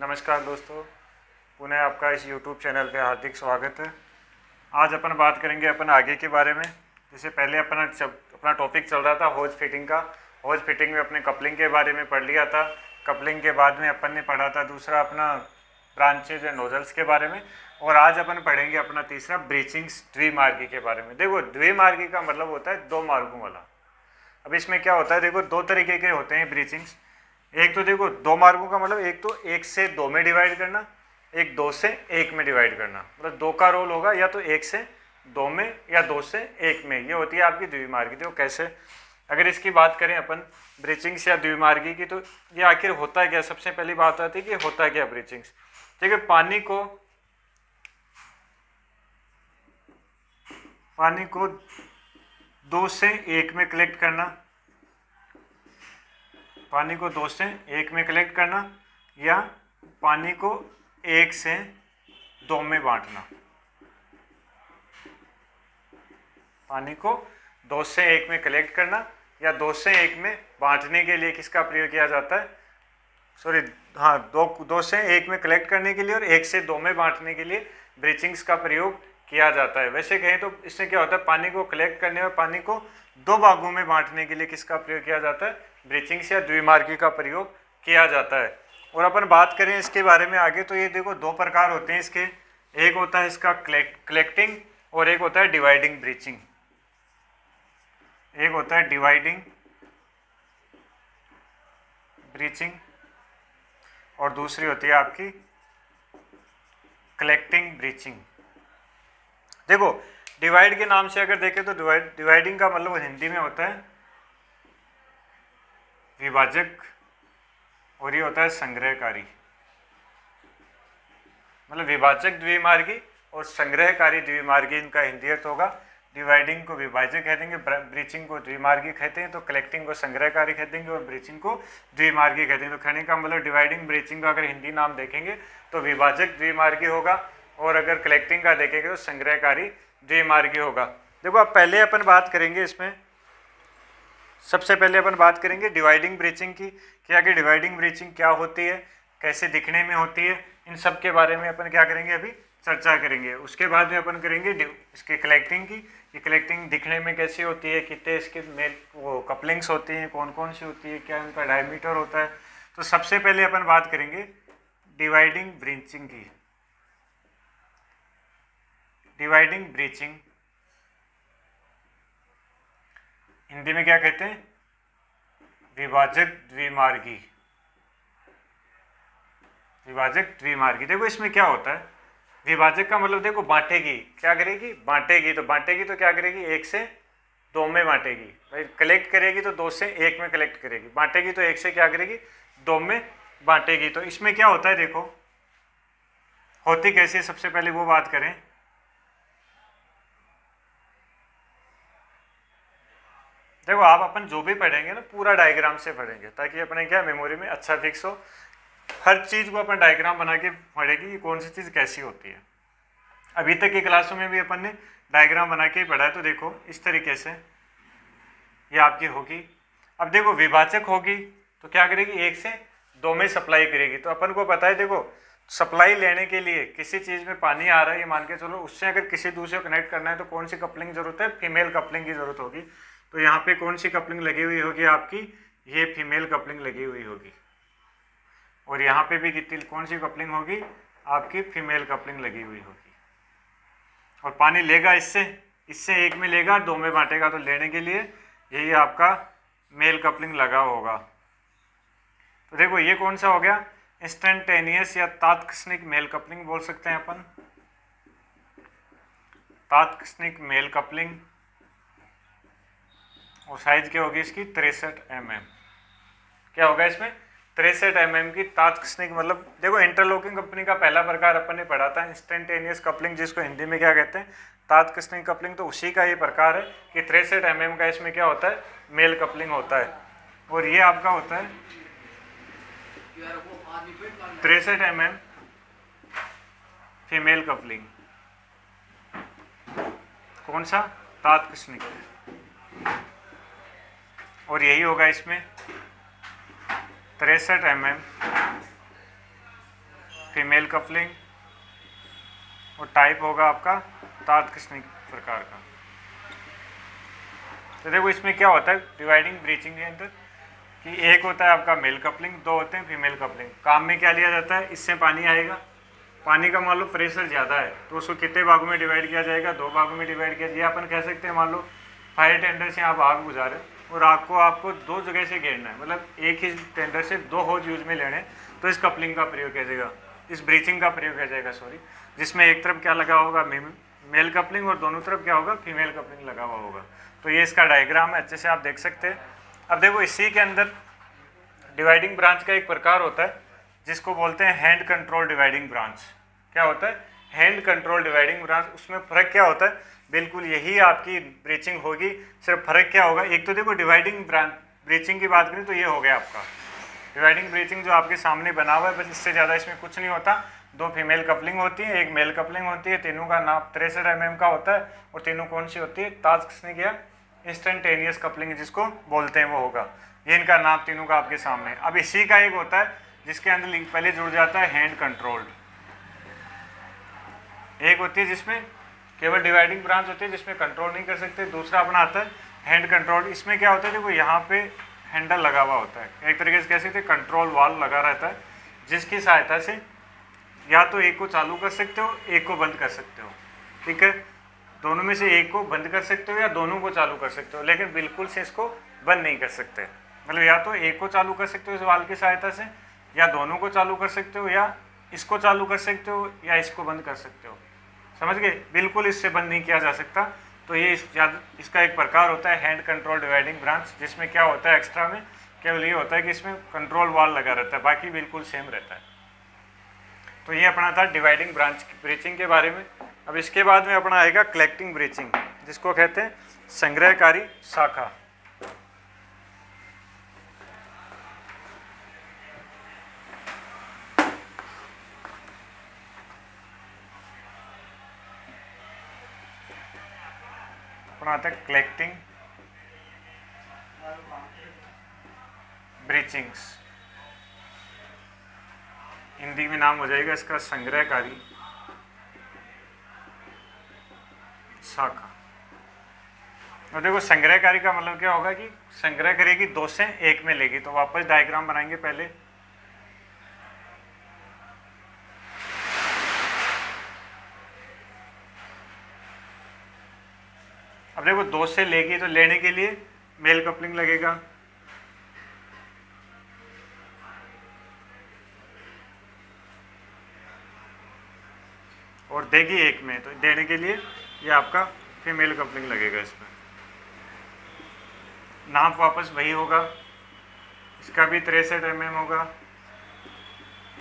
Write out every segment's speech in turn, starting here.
नमस्कार दोस्तों, पुनः आपका इस YouTube चैनल पे हार्दिक स्वागत है। आज अपन बात करेंगे अपन आगे के बारे में। जैसे पहले अपना टॉपिक चल रहा था होज फिटिंग का। होज फिटिंग में अपने कपलिंग के बारे में पढ़ लिया था। कपलिंग के बाद में अपन ने पढ़ा था दूसरा अपना ब्रांचेज एंड नोजल्स के बारे में। और आज अपन पढ़ेंगे अपना तीसरा ब्रीचिंग्स द्विमार्गी के बारे में। देखो, द्विमार्गी का मतलब होता है दो मार्गों वाला। अब इसमें क्या होता है, देखो दो तरीके के होते हैं ब्रीचिंग्स। एक तो देखो दो मार्गों का मतलब एक तो एक से दो में डिवाइड करना, एक दो से एक में डिवाइड करना। मतलब दो का रोल होगा या तो एक से दो में या दो से एक में। ये होती है आपकी द्विमार्गी। देखो कैसे, अगर इसकी बात करें अपन ब्रीचिंग्स या द्विमार्गी की, तो ये आखिर होता है क्या। सबसे पहली बात आती है कि होता है क्या ब्रीचिंग्स। ठीक है, पानी को दो से एक में कलेक्ट करना, पानी को दो से एक में कलेक्ट करना या पानी को एक से दो में बांटना। पानी को दो से एक में कलेक्ट करना या दो से एक में बांटने के लिए किसका प्रयोग किया जाता है, दो से एक में कलेक्ट करने के लिए और एक से दो में बांटने के लिए ब्रीचिंग्स का प्रयोग किया जाता है। वैसे कहें तो इससे क्या होता है, पानी को कलेक्ट करने और पानी को दो भागों में बांटने के लिए किसका प्रयोग किया जाता है, ब्रीचिंग्स या द्विमार्गी का प्रयोग किया जाता है। और अपन बात करें इसके बारे में आगे, तो ये देखो दो प्रकार होते हैं इसके। एक होता है इसका कलेक्टिंग और एक होता है डिवाइडिंग ब्रीचिंग। एक होता है डिवाइडिंग ब्रीचिंग और दूसरी होती है आपकी कलेक्टिंग ब्रीचिंग। देखो, डिवाइड के नाम से अगर देखें तो डिवाइडिंग का मतलब हिंदी में होता है विभाजक और ये होता है संग्रहकारी। मतलब विभाजक द्विमार्गी और संग्रहकारी द्विमार्गी इनका हिंदी अर्थ होगा। डिवाइडिंग को विभाजक कह देंगे, ब्रीचिंग को द्विमार्गी कहते हैं, तो कलेक्टिंग को संग्रहकारी कह देंगे और ब्रीचिंग को द्विमार्गी कहते हैं। तो कहने का मतलब डिवाइडिंग ब्रीचिंग का अगर हिंदी नाम देखेंगे तो विभाजक द्विमार्गी होगा और अगर कलेक्टिंग का देखेंगे तो संग्रहकारी द्विमार्गी होगा। देखो, अब पहले अपन बात करेंगे इसमें, सबसे पहले अपन बात करेंगे डिवाइडिंग ब्रीचिंग की, कि आगे डिवाइडिंग ब्रीचिंग क्या होती है, कैसे दिखने में होती है, इन सब के बारे में अपन क्या करेंगे, अभी चर्चा करेंगे। उसके बाद में अपन करेंगे इसके कलेक्टिंग की, कि कलेक्टिंग दिखने में कैसी होती है, कितने इसके वो कपलिंग्स होती हैं, कौन कौन सी होती है, क्या इनका डायमीटर होता है। तो सबसे पहले अपन बात करेंगे डिवाइडिंग ब्रीचिंग की। डिवाइडिंग ब्रीचिंग हिंदी में क्या कहते हैं, विभाजक द्विमार्गी। विभाजक द्विमार्गी। देखो इसमें क्या होता है, विभाजक का मतलब देखो बांटेगी, क्या करेगी, बांटेगी। तो बांटेगी तो क्या करेगी, एक से दो में बांटेगी। भाई कलेक्ट करेगी तो दो से एक में कलेक्ट करेगी, बांटेगी तो एक से क्या करेगी, दो में बांटेगी। तो इसमें क्या होता है, देखो होती कैसे, सबसे पहले वो बात करें। देखो, आप अपन जो भी पढ़ेंगे ना पूरा डायग्राम से पढ़ेंगे, ताकि अपने क्या मेमोरी में अच्छा फिक्स हो। हर चीज़ को अपन डायग्राम बना के पढ़ेगी कि कौन सी चीज़ कैसी होती है। अभी तक की क्लासों में भी अपन ने डायग्राम बना के ही पढ़ा है। तो देखो इस तरीके से ये आपकी होगी। अब देखो विभाजक होगी तो क्या करेगी, एक से दो में सप्लाई करेगी। तो अपन को पता है, देखो सप्लाई लेने के लिए किसी चीज़ में पानी आ रहा है, ये मान के चलो, उससे अगर किसी दूसरे को कनेक्ट करना है तो कौन सी कपलिंग की जरूरत है, फीमेल कपलिंग की जरूरत होगी। तो यहाँ पे कौन सी कपलिंग लगी हुई होगी आपकी, ये फीमेल कपलिंग लगी हुई होगी। और यहाँ पे भी कितनी कौन सी कपलिंग होगी, आपकी फीमेल कपलिंग लगी हुई होगी। और पानी लेगा इससे एक में लेगा, दो में बांटेगा। तो लेने के लिए यही आपका मेल कपलिंग लगा होगा। तो देखो ये कौन सा हो गया, इंस्टेंटेनियस या तात्क्षणिक मेल कपलिंग बोल सकते हैं अपन। तात्क्षणिक मेल कपलिंग। और साइज क्या होगी इसकी, 63 mm। क्या होगा इसमें, 63 mm की तात्क्षणिक। मतलब देखो इंटरलॉकिंग कपलिंग का पहला प्रकार अपन ने पढ़ा था इंस्टेंटेनियस कपलिंग, जिसको हिंदी में क्या कहते हैं, तात्क्षणिक कपलिंग। तो उसी का ये प्रकार है कि 63 mm का इसमें क्या होता है, मेल कपलिंग होता है। और ये आपका होता है 63 mm फीमेल कपलिंग। कौन सा, तात्क्षणिक। और यही होगा इसमें 63 mm फीमेल कपलिंग, और टाइप होगा आपका तात्कालिक प्रकार का। तो देखो इसमें क्या होता है डिवाइडिंग ब्रीचिंग के अंदर कि एक होता है आपका मेल कपलिंग, दो होते हैं फीमेल कपलिंग। काम में क्या लिया जाता है, इससे पानी आएगा, पानी का मान लो प्रेशर ज़्यादा है तो उसको कितने भागों में डिवाइड किया जाएगा, दो भागों में डिवाइड किया जाएगा। अपन कह सकते हैं मान लो फायर टेंडर से आप आग बुझा रहे हो और आग को आपको दो जगह से घेरना है, मतलब एक ही टेंडर से दो होज यूज में लेने, तो इस कपलिंग का प्रयोग किया जाएगा, इस ब्रीचिंग का प्रयोग किया जाएगा सॉरी, जिसमें एक तरफ क्या लगा होगा मेल कपलिंग और दोनों तरफ क्या होगा फीमेल कपलिंग लगा हुआ होगा। तो ये इसका डायग्राम है, अच्छे से आप देख सकते हैं। अब देखो इसी के अंदर डिवाइडिंग ब्रांच का एक प्रकार होता है जिसको बोलते हैं हैंड कंट्रोल डिवाइडिंग ब्रांच। क्या होता है हैंड कंट्रोल डिवाइडिंग ब्रांच। उसमें फ़र्क क्या होता है, बिल्कुल यही आपकी ब्रीचिंग होगी, सिर्फ फ़र्क क्या होगा, एक तो देखो डिवाइडिंग ब्रीचिंग की बात करें तो ये हो गया आपका डिवाइडिंग ब्रीचिंग जो आपके सामने बना हुआ है, बस इससे ज़्यादा इसमें कुछ नहीं होता। दो फीमेल कपलिंग होती है, एक मेल कपलिंग होती है, तीनों का नाप 63 mm का होता है, और तीनों कौन सी होती है, ताज किसने किया, इंस्टेंटेनियस कपलिंग जिसको बोलते हैं वो होगा। ये इनका नाप तीनों का आपके सामने। अब इसी का एक होता है जिसके अंदर लिंक पहले जुड़ जाता है हैंड कंट्रोल्ड। एक होती है जिसमें केवल डिवाइडिंग ब्रांच होती है जिसमें कंट्रोल नहीं कर सकते, दूसरा अपना आता है हैंड कंट्रोल। इसमें क्या होता है, देखो यहाँ पे हैंडल लगा हुआ होता है, एक तरीके से कह सकते हैं कंट्रोल वाल्व लगा रहता है, जिसकी सहायता से या तो एक को चालू कर सकते हो, एक को बंद कर सकते हो। ठीक है, दोनों में से एक को बंद कर सकते हो या दोनों को चालू कर सकते हो, लेकिन बिल्कुल से इसको बंद नहीं कर सकते। मतलब या तो एक को चालू कर सकते हो इस वाल्व की सहायता से, या दोनों को चालू कर सकते हो, या इसको चालू कर सकते हो, या इसको बंद कर सकते हो। समझ गए, बिल्कुल इससे बंद नहीं किया जा सकता। तो ये इसका एक प्रकार होता है हैंड कंट्रोल डिवाइडिंग ब्रांच, जिसमें क्या होता है एक्स्ट्रा में केवल ये होता है कि इसमें कंट्रोल वाल्व लगा रहता है, बाकी बिल्कुल सेम रहता है। तो ये अपना था डिवाइडिंग ब्रांच ब्रीचिंग के बारे में। अब इसके बाद में अपना आएगा कलेक्टिंग ब्रीचिंग, जिसको कहते हैं संग्रहकारी शाखा। अपना आता है कलेक्टिंग ब्रीचिंग्स, हिंदी में नाम हो जाएगा इसका संग्रहकारी शाखा। और देखो संग्रहकारी का मतलब क्या होगा कि संग्रह करेगी, दो से एक में लेगी। तो वापस डायग्राम बनाएंगे पहले। अब देखो दो से लेगी तो लेने के लिए मेल कपलिंग लगेगा, और देगी एक में तो देने के लिए ये आपका फीमेल कपलिंग लगेगा। इसमें नाप वापस वही होगा, इसका भी 63 mm होगा,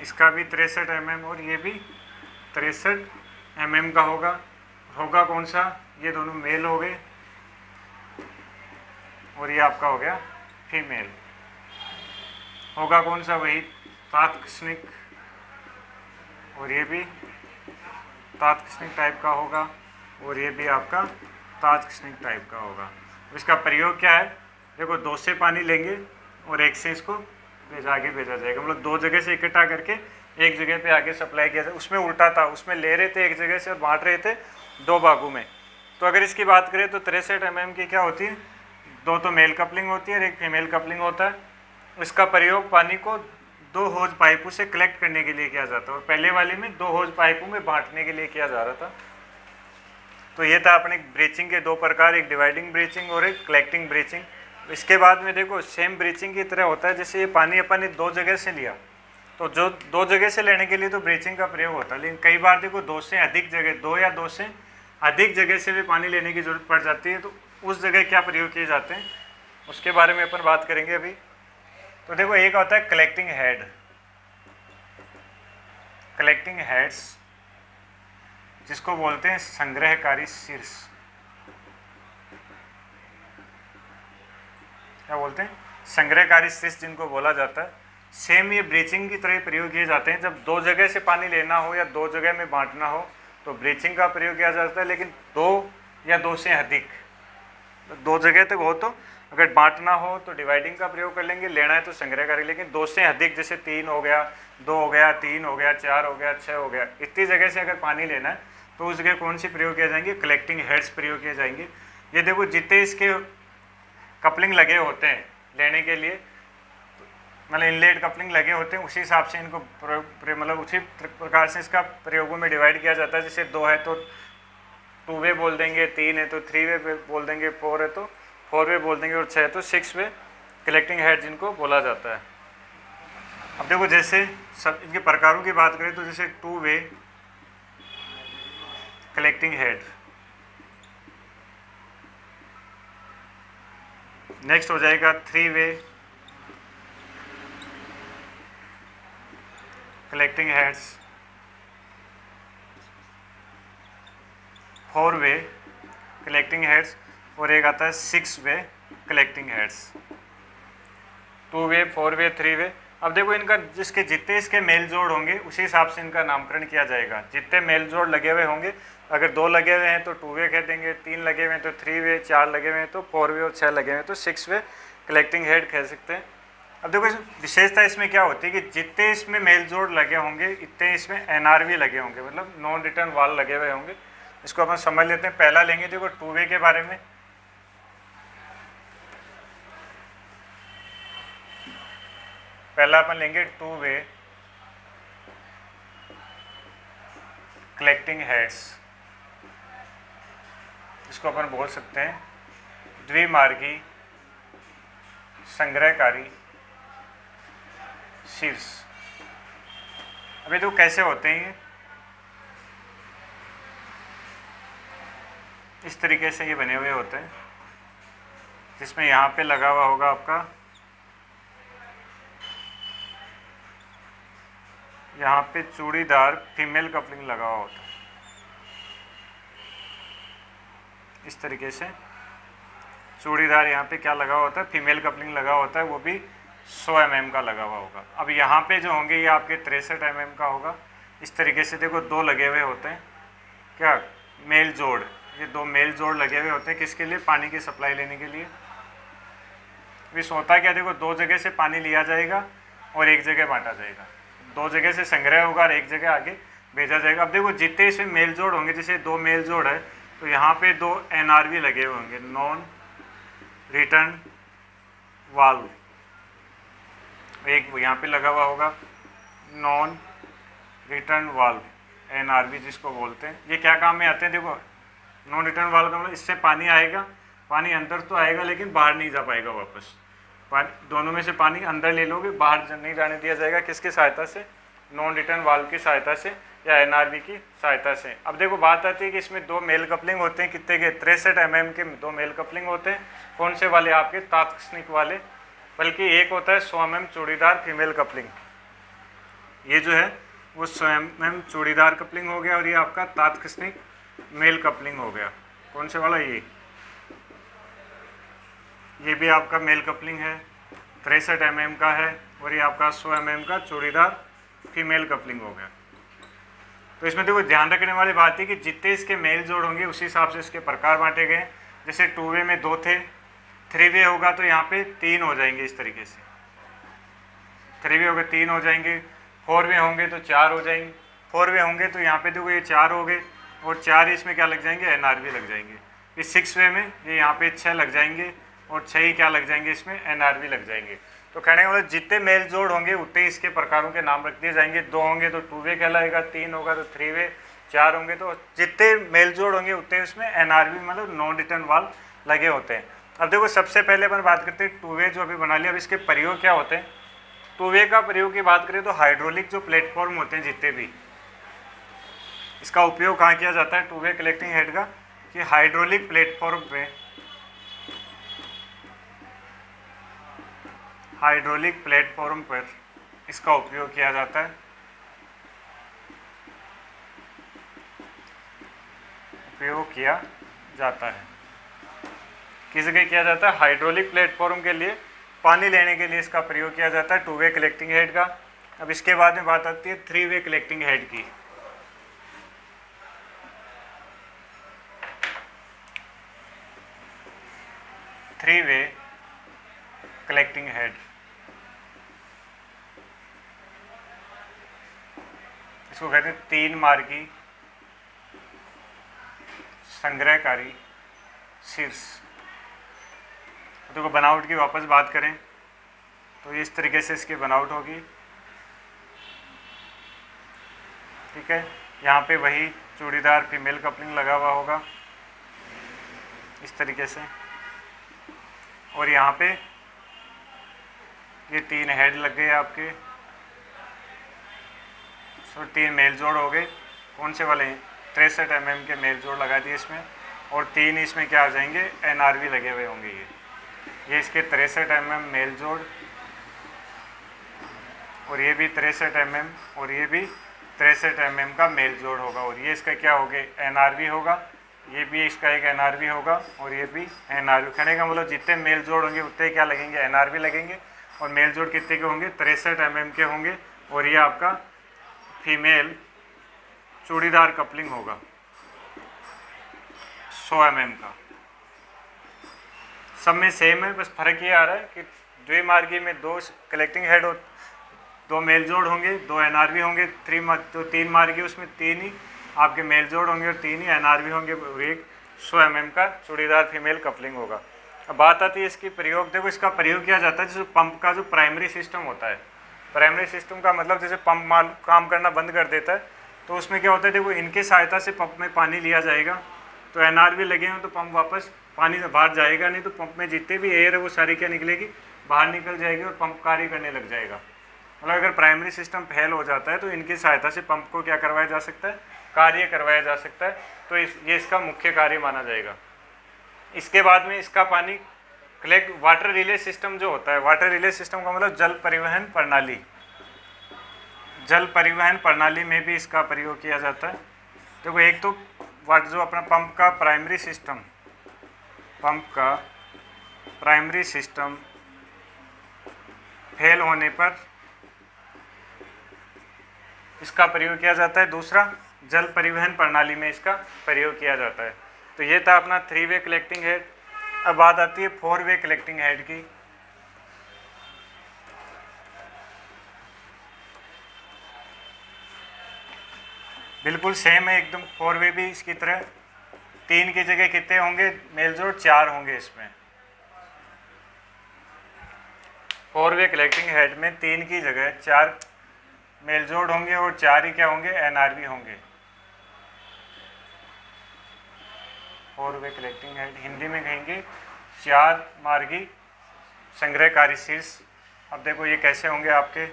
इसका भी 63 mm, और ये भी 63 mm का होगा। होगा कौन सा, ये दोनों मेल हो गए और ये आपका हो गया फीमेल। होगा कौन सा, वही तात्कालिक, और ये भी तात्कालिक टाइप का होगा, और ये भी आपका तात्कालिक टाइप का होगा। इसका प्रयोग क्या है, देखो दो से पानी लेंगे और एक से इसको आगे भेजा जाएगा, मतलब दो जगह से इकट्ठा करके एक जगह पे आगे सप्लाई किया जाए। उसमें उल्टा था, उसमें ले रहे थे एक जगह से और बांट रहे थे दो भागों में। तो अगर इसकी बात करें तो 63 mm की क्या होती है, दो तो मेल कपलिंग होती है और एक फीमेल कपलिंग होता है। इसका प्रयोग पानी को दो होज पाइपों से कलेक्ट करने के लिए किया जाता है, और पहले वाले में दो होज पाइपों में बांटने के लिए किया जा रहा था। तो ये था अपने ब्रीचिंग के दो प्रकार, एक डिवाइडिंग ब्रीचिंग और एक कलेक्टिंग ब्रीचिंग। इसके बाद में देखो सेम ब्रीचिंग की तरह होता है, जैसे ये पानी अपन ने दो जगह से लिया, तो जो दो जगह से लेने के लिए तो ब्रीचिंग का प्रयोग होता है, लेकिन कई बार देखो दो से अधिक जगह, दो या दो से अधिक जगह से भी पानी लेने की जरूरत पड़ जाती है। तो उस जगह क्या प्रयोग किए जाते हैं उसके बारे में अपन बात करेंगे अभी। तो देखो एक होता है कलेक्टिंग हेड, कलेक्टिंग हेड्स जिसको बोलते हैं संग्रहकारी शीर्ष। क्या बोलते हैं, संग्रहकारी शीर्ष जिनको बोला जाता है। सेम ये ब्रीचिंग की तरह प्रयोग किए जाते हैं, जब दो जगह से पानी लेना हो या दो जगह में बांटना हो तो ब्रीचिंग का प्रयोग किया जाता है। लेकिन दो या दो से अधिक, दो जगह तक हो तो अगर बांटना हो तो डिवाइडिंग का प्रयोग कर लेंगे, लेना है तो संग्रह करेंगे। लेकिन 2 से अधिक, जैसे 3 हो गया, 2 हो गया, 3 हो गया, 4 हो गया, 6 हो गया, इतनी जगह से अगर पानी लेना है तो उस जगह कौन सी प्रयोग किए जाएंगे? कलेक्टिंग हेड्स प्रयोग किए जाएंगे। ये देखो जितने इसके कपलिंग लगे होते हैं लेने के लिए, मतलब इनलेट कपलिंग लगे होते हैं, उसी हिसाब से इनको मतलब उसी प्रकार से इसका प्रयोगों में डिवाइड किया जाता है। जैसे 2 है तो 2 वे बोल देंगे, 3 है तो 3 वे बोल देंगे, 4 है तो 4 वे बोल देंगे, और 6 है तो 6 वे कलेक्टिंग हेड जिनको बोला जाता है। अब देखो जैसे सब इनके प्रकारों की बात करें तो जैसे 2 वे कलेक्टिंग हेड, नेक्स्ट हो जाएगा 3 वे कलेक्टिंग हेड्स, 4 वे कलेक्टिंग हेड्स, और एक आता है 6 वे कलेक्टिंग हेड्स। 2 वे, 4 वे, 3 वे। अब देखो इनका जिसके जितने इसके मेल जोड़ होंगे उसी हिसाब से इनका नामकरण किया जाएगा। जितने मेल जोड़ लगे हुए होंगे, अगर 2 लगे हुए हैं तो 2 वे कह देंगे, 3 लगे हुए हैं तो 3 वे, 4 लगे हुए हैं तो 4 वे, और 6 लगे हुए हैं तो 6 वे कलेक्टिंग हेड कह सकते हैं। अब देखो विशेषता इसमें क्या होती है कि जितने इसमें मेल जोड़ लगे होंगे इतने इसमें एनआरवी लगे होंगे, मतलब नॉन रिटर्न वाल लगे हुए होंगे। इसको अपन समझ लेते हैं। पहला लेंगे देखो 2 वे के बारे में। पहला अपन लेंगे 2 वे कलेक्टिंग हेड्स, इसको अपन बोल सकते हैं द्विमार्गी संग्रहकारी शीर्ष। अभी तो कैसे होते हैं ये, इस तरीके से ये बने हुए होते हैं, जिसमें यहाँ पे लगा हुआ होगा आपका, यहाँ पे चूड़ीदार फीमेल कपलिंग लगा हुआ होता है। इस तरीके से चूड़ीदार यहाँ पे क्या लगा हुआ होता है? फीमेल कपलिंग लगा होता है, वो भी 100 mm का लगा हुआ होगा। अब यहाँ पे जो होंगे ये आपके 63 mm का होगा। इस तरीके से देखो 2 लगे हुए होते हैं, क्या मेल जोड़, ये 2 मेल जोड़ लगे हुए होते हैं। किसके लिए? पानी की सप्लाई लेने के लिए। विश होता है क्या, देखो 2 जगह से पानी लिया जाएगा और 1 जगह बांटा जाएगा, 2 जगह से संग्रह होगा और 1 जगह आगे भेजा जाएगा। अब देखो जितने इसमें मेल जोड़ होंगे, जैसे 2 मेल जोड़ है तो यहाँ पे 2 एनआरवी लगे हुए होंगे, नॉन रिटर्न वाल्व। एक यहाँ पे लगा हुआ होगा नॉन रिटर्न वाल्व, एनआरवी जिसको बोलते हैं। ये क्या काम में आते हैं? देखो नॉन रिटर्न वाल्व का मतलब इससे पानी आएगा, पानी अंदर तो आएगा लेकिन बाहर नहीं जा पाएगा वापस। दोनों में से पानी अंदर ले लोगे, बाहर नहीं जाने दिया जाएगा। किसकी सहायता से? नॉन रिटर्न वाल्व की सहायता से या एनआरवी की सहायता से। अब देखो बात आती है कि इसमें 2 मेल कपलिंग होते हैं, कितने के? 63 mm के 2 मेल कपलिंग होते हैं। कौन से वाले? आपके तात्क्षणिक वाले। बल्कि एक होता है 100 mm चूड़ीदार फीमेल कपलिंग, ये जो है वो 100 mm चूड़ीदार कपलिंग हो गया, और ये आपका तात्क्षणिक मेल कपलिंग हो गया। कौन से वाला? ये भी आपका मेल कपलिंग है, 63 mm का है, और ये आपका 100 mm का चूड़ीदार फीमेल कपलिंग हो गया। तो इसमें देखो ध्यान रखने वाली बात है कि जितने इसके मेल जोड़ होंगे उसी हिसाब से इसके प्रकार बांटे गए। जैसे 2 वे में 2 थे, 3 वे होगा तो यहाँ पे 3 हो जाएंगे। इस तरीके से 3 वे होंगे 3 हो जाएंगे, 4 वे होंगे तो 4 हो जाएंगे, 4 वे होंगे तो यहाँ पे देखो ये 4 हो गए, और 4 इसमें क्या लग जाएंगे? एनआरवी लग जाएंगे। फिर 6 वे में ये यहाँ पे 6 लग जाएंगे, और 6 ही क्या लग जाएंगे? इसमें एनआरवी लग जाएंगे। तो कहने का मतलब जितने मेल जोड़ होंगे उतने इसके प्रकारों के नाम रख दिए जाएंगे। 2 होंगे तो 2 वे कहलाएगा, 3 होगा तो 3 वे, 4 होंगे तो जितने मेल जोड़ होंगे उतने उसमें एनआरवी मतलब नॉन रिटर्न वाल्व लगे होते हैं। अब देखो सबसे पहले अपन बात करते हैं 2 वे जो अभी बना लिया। अब इसके प्रयोग क्या होते हैं? 2 वे का प्रयोग की बात करें तो हाइड्रोलिक जो प्लेटफॉर्म होते हैं जितने भी, इसका उपयोग कहाँ किया जाता है 2 वे कलेक्टिंग हेड का? कि हाइड्रोलिक प्लेटफॉर्म पे, हाइड्रोलिक प्लेटफॉर्म पर इसका उपयोग किया जाता है। उपयोग किया जाता है किस जगह किया जाता है? हाइड्रोलिक प्लेटफॉर्म के लिए, पानी लेने के लिए इसका प्रयोग किया जाता है 2 वे कलेक्टिंग हेड का। अब इसके बाद में बात आती है 3 वे कलेक्टिंग हेड की। 3 वे कलेक्टिंग हेड, इसको कहते हैं 3 मार्गी संग्रहकारी शीर्ष। देखो बनावट की वापस बात करें तो इस तरीके से इसकी बनावट होगी, ठीक है। यहाँ पे वही चूड़ीदार फीमेल कपलिंग लगा हुआ होगा इस तरीके से, और यहाँ पे ये 3 हेड लग गए आपके, सो 3 मेल जोड़ हो गए। कौन से वाले? 63 mm के मेल जोड़ लगा दिए इसमें, और 3 इसमें क्या आ जाएंगे? NRV लगे हुए होंगे। ये इसके 63 mm मेल जोड़, और ये भी 63 mm, और ये भी 63 mm का मेल जोड़ होगा, और ये इसका क्या हो गया? NRV होगा। ये भी इसका एक NRV होगा, और ये भी NRV। कहने का मतलब जितने मेल जोड़ होंगे उतने क्या लगेंगे? NRV लगेंगे। और मेल जोड़ कितने के होंगे? 63 mm के होंगे। और ये आपका फीमेल चूड़ीदार कपलिंग होगा 100 mm का। सब में सेम है, बस फर्क ये आ रहा है कि द्विमार्गी में 2 कलेक्टिंग हेड और 2 मेल जोड़ होंगे, 2 NRV होंगे। जो 3 मार्गी उसमें 3 ही आपके मेल जोड़ होंगे और 3 ही NRV होंगे, और एक 100 mm का चूड़ीदार फीमेल कपलिंग होगा। अब बात आती है इसकी प्रयोग। देखो इसका प्रयोग किया जाता है जैसे पंप का जो प्राइमरी सिस्टम होता है। प्राइमरी सिस्टम का मतलब जैसे पंप माल काम करना बंद कर देता है, तो उसमें क्या होता है? देखो इनके सहायता से पंप में पानी लिया जाएगा, तो NRV लगे हों तो पंप वापस पानी से बाहर जाएगा नहीं, तो पंप में जितने भी एयर है वो सारी क्या निकलेगी? बाहर निकल जाएगी, और पंप कार्य करने लग जाएगा। मतलब अगर प्राइमरी सिस्टम फेल हो जाता है तो इनकी सहायता से पंप को क्या करवाया जा सकता है? कार्य करवाया जा सकता है। तो ये इसका मुख्य कार्य माना जाएगा। इसके बाद में इसका पानी कलेक्ट वाटर रिले सिस्टम जो होता है, वाटर रिले सिस्टम का मतलब जल परिवहन प्रणाली। जल परिवहन प्रणाली में भी इसका प्रयोग किया जाता है। देखो एक तो जो अपना पंप का प्राइमरी सिस्टम, पंप का प्राइमरी सिस्टम फेल होने पर इसका प्रयोग किया जाता है। दूसरा जल परिवहन प्रणाली में इसका प्रयोग किया जाता है। तो ये था अपना 3 वे कलेक्टिंग हेड। अब बात आती है 4 वे कलेक्टिंग हेड की। बिल्कुल सेम है एकदम 4 वे भी इसकी तरह। 3 की जगह कितने होंगे? मेल जोड़ 4 होंगे इसमें। 4 वे कलेक्टिंग हेड में 3 की जगह 4 मेल जोड़ होंगे, और 4 ही क्या होंगे? NRV होंगे। 4 वे कलेक्टिंग हेड हिंदी में कहेंगे 4 मार्गी संग्रहकारी शीर्ष। अब देखो ये कैसे होंगे आपके?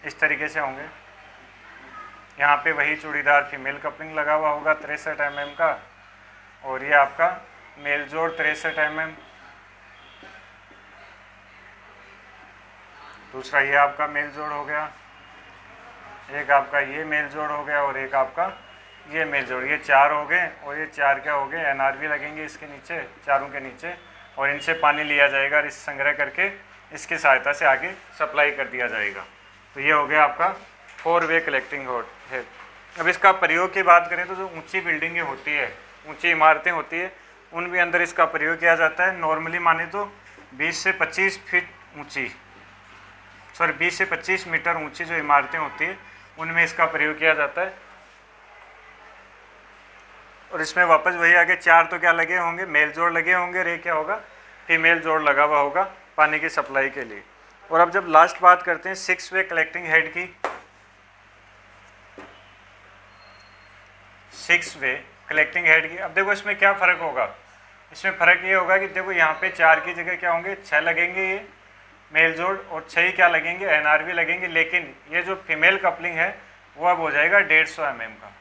इस तरीके से होंगे। यहाँ पे वही चूड़ीदार फीमेल कपलिंग लगा हुआ होगा 63 mm का, और ये आपका मेल जोड़ 63 mm। दूसरा ये आपका मेल जोड़ हो गया, एक आपका ये मेल जोड़ हो गया, और एक आपका ये मेल जोड़। ये 4 हो गए, और ये 4 क्या हो गए? NRV लगेंगे इसके नीचे, चारों के नीचे, और इनसे पानी लिया जाएगा और इस संग्रह करके इसकी सहायता से आगे सप्लाई कर दिया जाएगा। तो ये हो गया आपका 4 वे कलेक्टिंग हेड। अब इसका प्रयोग की बात करें तो जो ऊंची बिल्डिंगें होती है, ऊंची इमारतें होती है, उन भी अंदर इसका प्रयोग किया जाता है। नॉर्मली माने तो 20 से 25 फीट ऊंची, 20 से 25 मीटर ऊंची जो इमारतें होती है उनमें इसका प्रयोग किया जाता है। और इसमें वापस वही आगे 4 तो क्या लगे होंगे? मेल जोड़ लगे होंगे, और ये क्या होगा? फीमेल जोड़ लगा हुआ होगा पानी की सप्लाई के लिए। और अब जब लास्ट बात करते हैं 6 वे कलेक्टिंग हेड की। 6 वे कलेक्टिंग हेड की। अब देखो इसमें क्या फ़र्क होगा? इसमें फ़र्क ये होगा कि देखो यहाँ पे 4 की जगह क्या होंगे? 6 लगेंगे ये मेल जोड़, और 6 ही क्या लगेंगे? NRV लगेंगे। लेकिन ये जो फीमेल कपलिंग है वो अब हो जाएगा 150 mm का।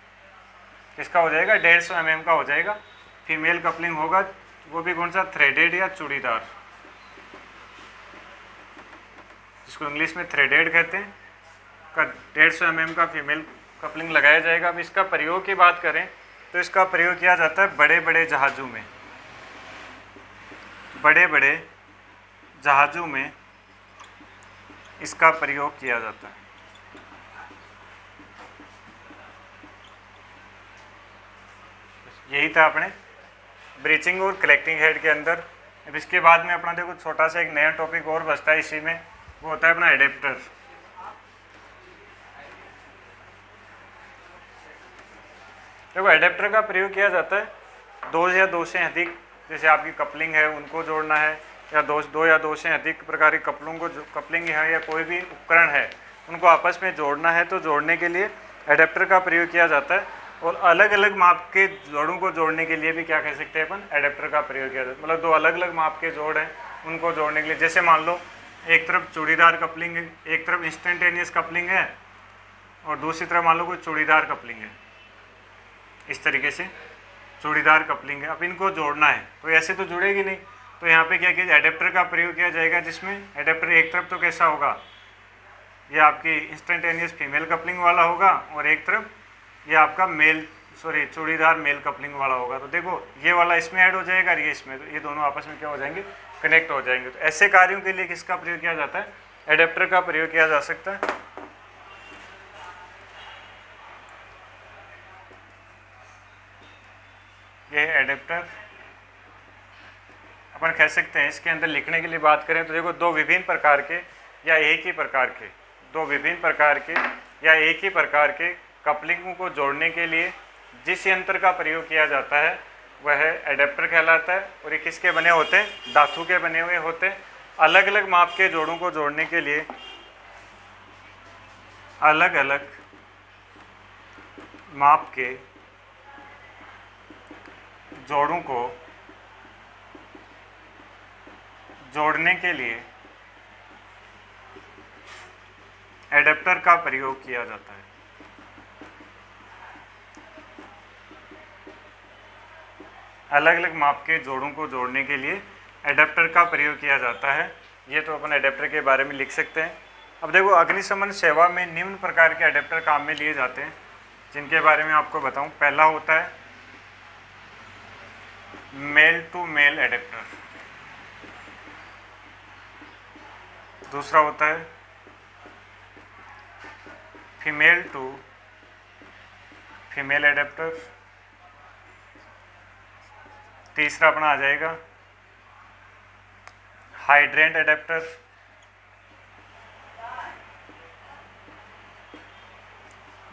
किसका हो जाएगा? 150 mm का हो जाएगा। फीमेल कपलिंग होगा, वो भी कौन सा? थ्रेडेड या चूड़ीदार, जिसको इंग्लिश में थ्रेडेड कहते हैं, का 150 mm का फीमेल कपलिंग लगाया जाएगा। अब इसका प्रयोग की बात करें तो इसका प्रयोग किया जाता है बड़े बड़े जहाज़ों में। बड़े बड़े जहाज़ों में इसका प्रयोग किया जाता है। यही था अपने ब्रीचिंग और कलेक्टिंग हेड के अंदर अब इसके बाद में अपना देखो छोटा सा एक नया टॉपिक और बचता है इसी में, वो होता है अपना एडेप्टर। देखो एडेप्टर का प्रयोग किया जाता है दो या दो से अधिक, जैसे आपकी कपलिंग है उनको जोड़ना है, या दो या दो से अधिक प्रकार की कपलिंग है या कोई भी उपकरण है उनको आपस में जोड़ना है, तो जोड़ने के लिए एडेप्टर का प्रयोग किया जाता है। और अलग अलग माप के जोड़ों को जोड़ने के लिए भी क्या कह सकते हैं अपन, एडेप्टर का प्रयोग किया जाता है। मतलब दो अलग अलग माप के जोड़ हैं उनको जोड़ने के लिए, जैसे मान लो एक तरफ चूड़ीदार कपलिंग है, एक तरफ इंस्टेंटेनियस कपलिंग है और दूसरी तरफ मान लो कोई चूड़ीदार कपलिंग है, इस तरीके से चूड़ीदार कपलिंग है। अब इनको जोड़ना है तो ऐसे तो जुड़ेगी नहीं, तो यहाँ पे क्या किया, एडेप्टर का प्रयोग किया जाएगा, जिसमें एडेप्टर एक तरफ तो कैसा होगा, ये आपकी इंस्टेंटेनियस फीमेल कपलिंग वाला होगा और एक तरफ ये आपका चूड़ीदार मेल कपलिंग वाला होगा। तो देखो ये वाला इसमें ऐड हो जाएगा और ये इसमें, तो ये दोनों आपस में क्या हो जाएंगे, कनेक्ट हो जाएंगे। तो ऐसे कार्यों के लिए किसका प्रयोग किया जाता है, एडेप्टर का प्रयोग किया जा सकता है। ये है एडेप्टर। अपन कह सकते हैं इसके अंदर लिखने के लिए बात करें तो देखो दो विभिन्न प्रकार के या एक ही प्रकार के, दो विभिन्न प्रकार के या एक ही प्रकार के कपलिंगों को जोड़ने के लिए जिस यंत्र का प्रयोग किया जाता है वह एडेप्टर कहलाता है। और ये किसके बने होते हैं, धातु के बने हुए होते हैं। अलग अलग माप के जोड़ों को जोड़ने के लिए अलग अलग माप के जोड़ों को जोड़ने के लिए एडेप्टर का प्रयोग किया जाता है। अलग अलग माप के जोड़ों को जोड़ने के लिए एडेप्टर का प्रयोग किया जाता है। ये तो अपन एडेप्टर के बारे में लिख सकते हैं। अब देखो अग्निशमन सेवा में निम्न प्रकार के एडेप्टर काम में लिए जाते हैं, जिनके बारे में आपको बताऊं। पहला होता है मेल टू मेल एडेप्टर, दूसरा होता है फीमेल टू फीमेल एडेप्टर, तीसरा अपना आ जाएगा हाइड्रेंट एडेप्टर,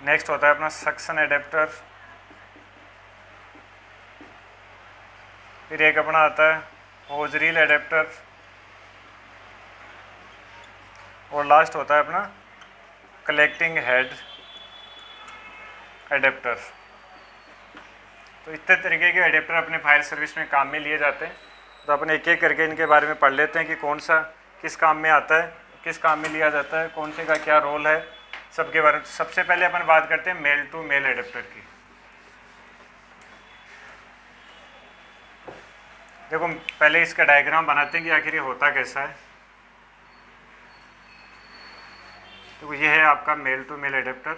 नेक्स्ट होता है अपना सक्शन एडेप्टर, फिर एक अपना आता है होजरील एडेप्टर, और लास्ट होता है अपना कलेक्टिंग हेड एडेप्टर। तो इतने तरीके के एडेप्टर अपने फायर सर्विस में काम में लिए जाते हैं। तो अपन एक एक करके इनके बारे में पढ़ लेते हैं कि कौन सा किस काम में आता है, किस काम में लिया जाता है, कौन से का क्या रोल है, सबके बारे में। सबसे पहले अपन बात करते हैं मेल टू मेल एडेप्टर की। देखो पहले इसका डायग्राम बनाते हैं कि आखिर ये होता कैसा है। तो ये है आपका मेल टू मेल एडेप्टर।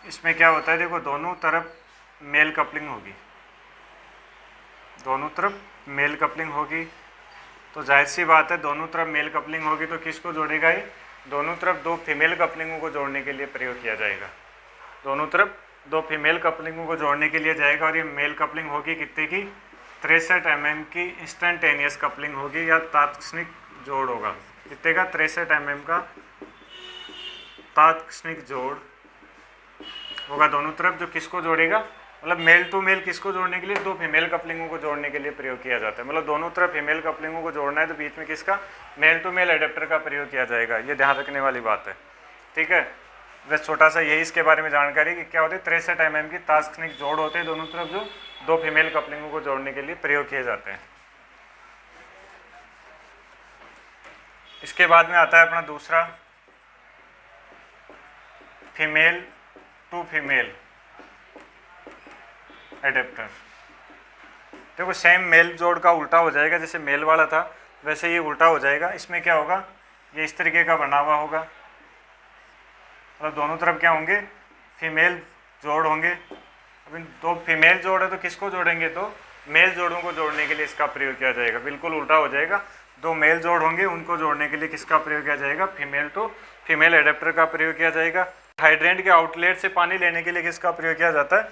इसमें क्या होता है, देखो दोनों तरफ मेल कपलिंग होगी, दोनों तरफ मेल कपलिंग होगी। तो जाहिर सी बात है दोनों तरफ मेल कपलिंग होगी तो किसको जोड़ेगा ये, दोनों तरफ दो फीमेल कपलिंगों को जोड़ने के लिए प्रयोग किया जाएगा। दोनों तरफ दो फीमेल कपलिंगों को जोड़ने के लिए जाएगा। और ये मेल कपलिंग होगी कितने की, 63 mm की इंस्टेंटेनियस कपलिंग होगी या तात्क्षणिक जोड़ होगा। कितने का, 63 mm का तात्क्षणिक जोड़ होगा दोनों तरफ, जो किसको जोड़ेगा, मतलब मेल टू मेल किसको जोड़ने के लिए, दो फीमेल कपलिंगों को जोड़ने के लिए प्रयोग किया जाता है। मतलब दोनों तरफ फीमेल कपलिंगों को जोड़ना है तो बीच में किसका, मेल टू मेल एडेप्टर का प्रयोग किया जाएगा। ये ध्यान रखने वाली बात है, ठीक है। बस छोटा सा यही इसके बारे में जानकारी कि क्या होती है, 63 mm की तात्क्षणिक जोड़ होते हैं दोनों तरफ, जो दो फीमेल कपलिंगों को जोड़ने के लिए प्रयोग किए जाते हैं। इसके बाद में आता है अपना दूसरा फीमेल टू फीमेल एडेप्टर। देखो सेम मेल जोड़ का उल्टा हो जाएगा, जैसे मेल वाला था वैसे ये उल्टा हो जाएगा। इसमें क्या होगा, ये इस तरीके का बना हुआ होगा, मतलब दोनों तरफ क्या होंगे, फीमेल जोड़ होंगे। अब इन दो फीमेल जोड़ है तो किसको जोड़ेंगे, तो मेल जोड़ों को जोड़ने के लिए इसका प्रयोग किया जाएगा। बिल्कुल उल्टा हो जाएगा, दो मेल जोड़ होंगे उनको जोड़ने के लिए किसका प्रयोग किया जाएगा, फीमेल टू फीमेल एडेप्टर का प्रयोग किया जाएगा। हाइड्रेंट के आउटलेट से पानी लेने के लिए किसका प्रयोग किया जाता है,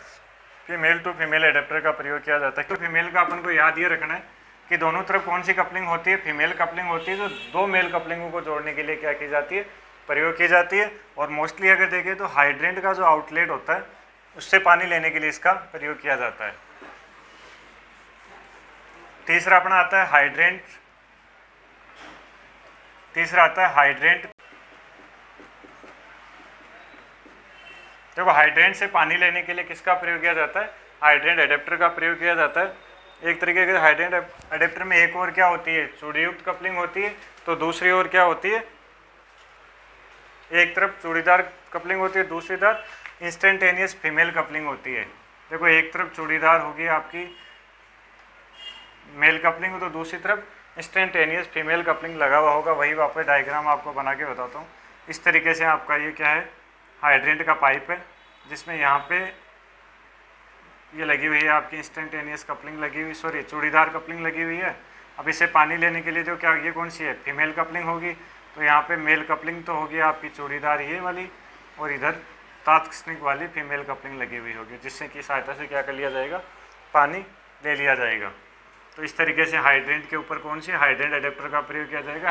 फीमेल टू फीमेल एडेप्टर का प्रयोग किया जाता है। तो फीमेल का अपन को याद ये रखना है कि दोनों तरफ कौन सी कपलिंग होती है, फीमेल कपलिंग होती है, जो दो मेल कपलिंगों को जोड़ने के लिए क्या की जाती है, प्रयोग की जाती है। और मोस्टली अगर देखें तो हाइड्रेंट का जो आउटलेट होता है उससे पानी लेने के लिए इसका प्रयोग किया जाता है। तीसरा अपना आता है हाइड्रेंट, तीसरा आता है हाइड्रेंट। देखो हाइड्रेंट से पानी लेने के लिए किसका प्रयोग किया जाता है, हाइड्रेंट एडेप्टर का प्रयोग किया जाता है। एक तरीके के हाइड्रेंट एडेप्टर में एक और क्या होती है, चूड़ीयुक्त कपलिंग होती है, तो दूसरी ओर क्या होती है, एक तरफ चूड़ीदार कपलिंग होती है, दूसरी तरफ इंस्टेंटेनियस फीमेल कपलिंग होती है। देखो एक तरफ चूड़ीदार होगी आपकी मेल कपलिंग, तो दूसरी तरफ इंस्टेंटेनियस फीमेल कपलिंग लगा हुआ होगा। वही वापस डायग्राम आपको बना के बताता हूँ। इस तरीके से आपका ये क्या है, हाइड्रेंट का पाइप है, जिसमें यहाँ पे ये लगी हुई है आपकी इंस्टेंटेनियस कपलिंग लगी हुई, सॉरी चूड़ीदार कपलिंग लगी हुई है। अब इसे पानी लेने के लिए जो क्या, ये कौन सी है, फीमेल कपलिंग होगी, तो यहाँ पे मेल कपलिंग तो होगी आपकी चूड़ीदार ये वाली, और इधर तात्कालिक वाली फीमेल कपलिंग लगी हुई होगी, जिससे की सहायता से क्या कर लिया जाएगा, पानी ले लिया जाएगा। तो इस तरीके से हाइड्रेंट के ऊपर कौन सी, हाइड्रेंट एडेप्टर का प्रयोग किया जाएगा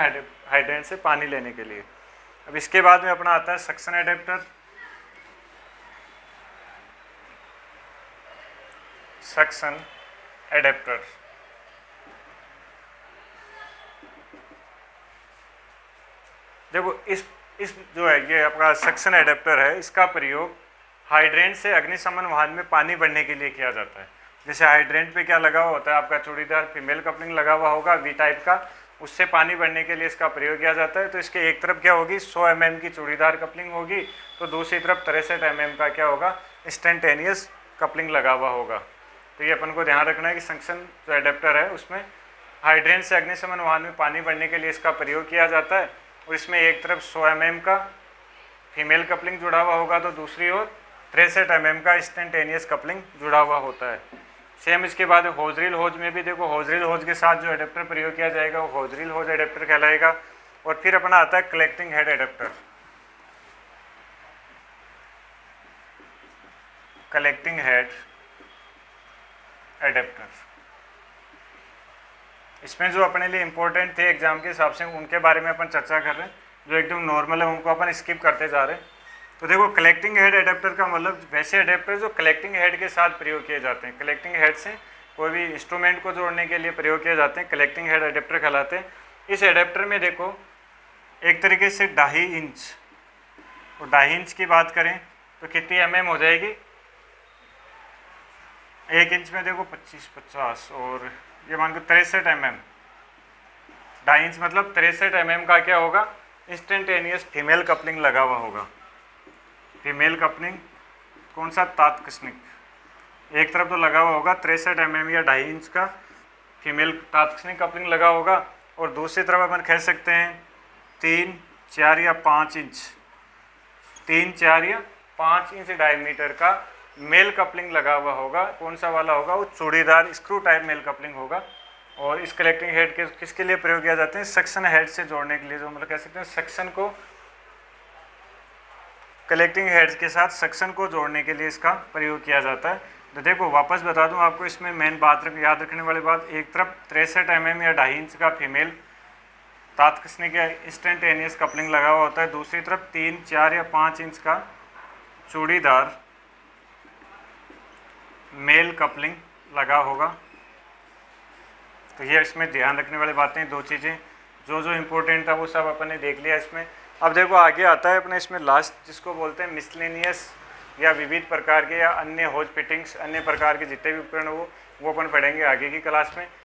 हाइड्रेंट से पानी लेने के लिए। अब इसके बाद में अपना आता है सक्शन एडेप्टर। सक्शन एडेप्टर, देखो इस जो है ये आपका सक्शन एडेप्टर है, इसका प्रयोग हाइड्रेंट से अग्निशमन वाहन में पानी भरने के लिए किया जाता है। जैसे हाइड्रेंट पे क्या लगा हुआ होता है आपका, चूड़ीदार फीमेल कपलिंग लगा हुआ होगा वी टाइप का, उससे पानी भरने के लिए इसका प्रयोग किया जाता है। तो इसके एक तरफ क्या होगी, 100 mm की चूड़ीदार कपलिंग होगी, तो दूसरी तरफ 63 mm का क्या होगा, इंस्टेंटेनियस कपलिंग लगा हुआ होगा। तो ये अपन को ध्यान रखना है कि सक्शन जो एडेप्टर है उसमें हाइड्रेंट से अग्निशमन वाहन में पानी भरने के लिए इसका प्रयोग किया जाता है। और इसमें एक तरफ 100 mm का फीमेल कपलिंग जुड़ा हुआ होगा, तो दूसरी ओर 63 mm का इंस्टेंटेनियस कपलिंग जुड़ा हुआ होता है। सेम इसके बाद होजरील होज में भी देखो, होजरील होज के साथ जो एडेप्टर प्रयोग किया जाएगा वो होजरील होज एडेप्टर कहलाएगा। और फिर अपना आता है collecting head adapter. Collecting head adapter, इसमें जो अपने लिए इम्पोर्टेंट थे एग्जाम के हिसाब से उनके बारे में अपन चर्चा कर रहे हैं, जो एकदम नॉर्मल है उनको अपन स्किप करते जा रहे हैं। तो देखो कलेक्टिंग हेड एडेप्टर का मतलब वैसे एडेप्टर जो कलेक्टिंग हेड के साथ प्रयोग किए जाते हैं, कलेक्टिंग हेड से कोई भी इंस्ट्रूमेंट को जोड़ने के लिए प्रयोग किए जाते हैं, कलेक्टिंग हेड एडेप्टर कहलाते हैं। इस एडेप्टर में देखो एक तरीके से 2.5 इंच, और 2.5 इंच की बात करें तो कितनी mm हो जाएगी, 1 इंच में देखो 25-50, और ये मान के 63 mm, 2.5 इंच मतलब 63 mm का क्या होगा, इंस्टेंटेनियस फीमेल कपलिंग लगा हुआ होगा। फीमेल कपलिंग कौन सा, तात्कालिक, एक तरफ तो लगा हुआ होगा 63 mm या 2.5 इंच का फीमेल तात्कालिक कपलिंग लगा होगा, और दूसरी तरफ अपन कह सकते हैं 3, 4 या 5 इंच, 3, 4 या 5 इंच डायमीटर का मेल कपलिंग लगा हुआ होगा। कौन सा वाला होगा, वो churidar screw type mail coupling होगा। और इस कलेक्टिंग हेड के किसके लिए प्रयोग किया जाते हैं, सक्शन हेड से जोड़ने के लिए, जो मतलब कह सकते हैं सक्शन को, कलेक्टिंग हेड्स के साथ सक्शन को जोड़ने के लिए इसका प्रयोग किया जाता है। तो देखो वापस बता दूं आपको, इसमें मेन बात याद रखने वाली बात, एक तरफ 63 mm या 2.5 इंच का फीमेल तात्कालिक या इंस्टेंटेनियस कपलिंग लगा हुआ होता है, दूसरी तरफ 3, 4 या 5 इंच का चूड़ीदार मेल कपलिंग लगा होगा। तो ये इसमें ध्यान रखने वाली बातें, दो चीज़ें जो इम्पोर्टेंट था वो सब अपन ने देख लिया इसमें। अब देखो आगे आता है अपने इसमें लास्ट, जिसको बोलते हैं मिसलेनियस या विविध प्रकार के या अन्य होज फिटिंग्स, अन्य प्रकार के जितने भी उपकरण वो अपन पढ़ेंगे आगे की क्लास में।